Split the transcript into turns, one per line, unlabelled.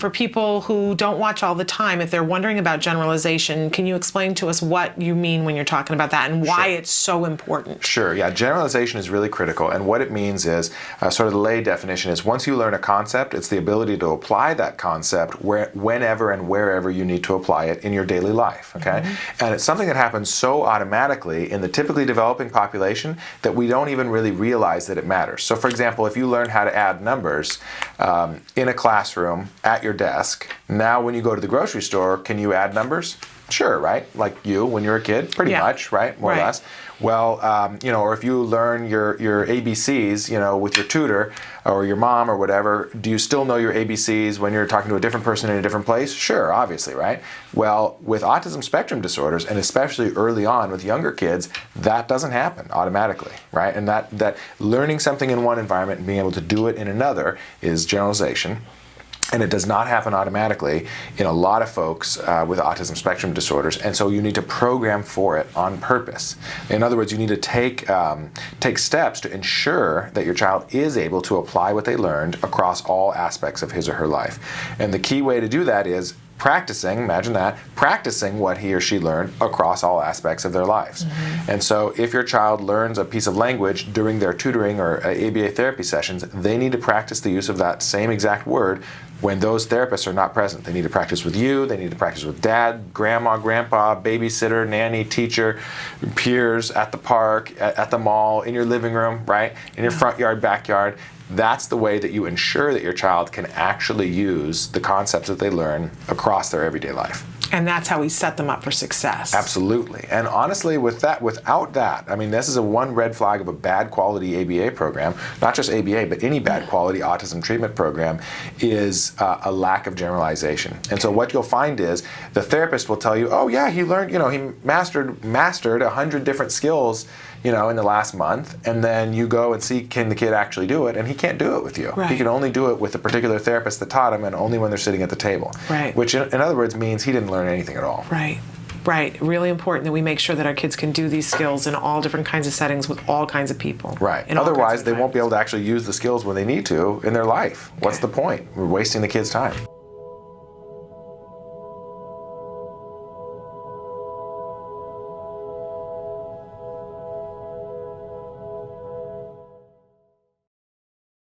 for people who don't watch all the time, if they're wondering about generalization, can you explain to us what you mean when you're talking about that and why it's so important?
Sure, yeah. Generalization is really critical, and what it means is, sort of the lay definition is, once you learn a concept, it's the ability to apply that concept whenever and wherever you need to apply it in your daily life, okay? And it's something that happens so automatically in the typically developing population that we don't even really realize that it matters. So for example, if you learn how to add numbers in a classroom at your desk, now when you go to the grocery store, can you add numbers? Sure, right? Like you when you were a kid, pretty much, right? More or less. Well, you know, or if you learn your ABCs, you know, with your tutor or your mom or whatever, do you still know your ABCs when you're talking to a different person in a different place? Sure, obviously, right? Well, with autism spectrum disorders, and especially early on with younger kids, that doesn't happen automatically, right? And that learning something in one environment and being able to do it in another is generalization. And it does not happen automatically in a lot of folks with autism spectrum disorders, and so you need to program for it on purpose. In other words, you need to take steps to ensure that your child is able to apply what they learned across all aspects of his or her life. And the key way to do that is practicing, imagine that, practicing what he or she learned across all aspects of their lives. And so if your child learns a piece of language during their tutoring or ABA therapy sessions, they need to practice the use of that same exact word when those therapists are not present. They need to practice with you, they need to practice with dad, grandma, grandpa, babysitter, nanny, teacher, peers, at the park, at the mall, in your living room, right? In your front yard, backyard. That's the way that you ensure that your child can actually use the concepts that they learn across their everyday life.
And that's how we set them up for success.
Absolutely. And honestly, without that, I mean, this is one red flag of a bad quality ABA program, not just ABA, but any bad quality autism treatment program, is a lack of generalization. And so what you'll find is the therapist will tell you, oh yeah, he learned, you know, he mastered 100 different skills, you know, in the last month, and then you go and see, can the kid actually do it? And he can't do it with you. He can only do it with the particular therapist that taught him, and only when they're sitting at the table. Which in other words means he didn't learn anything at all.
Right. Really important that we make sure that our kids can do these skills in all different kinds of settings with all kinds of people.
Otherwise, they won't be able to actually use the skills when they need to in their life. What's the point? We're wasting the kids' time.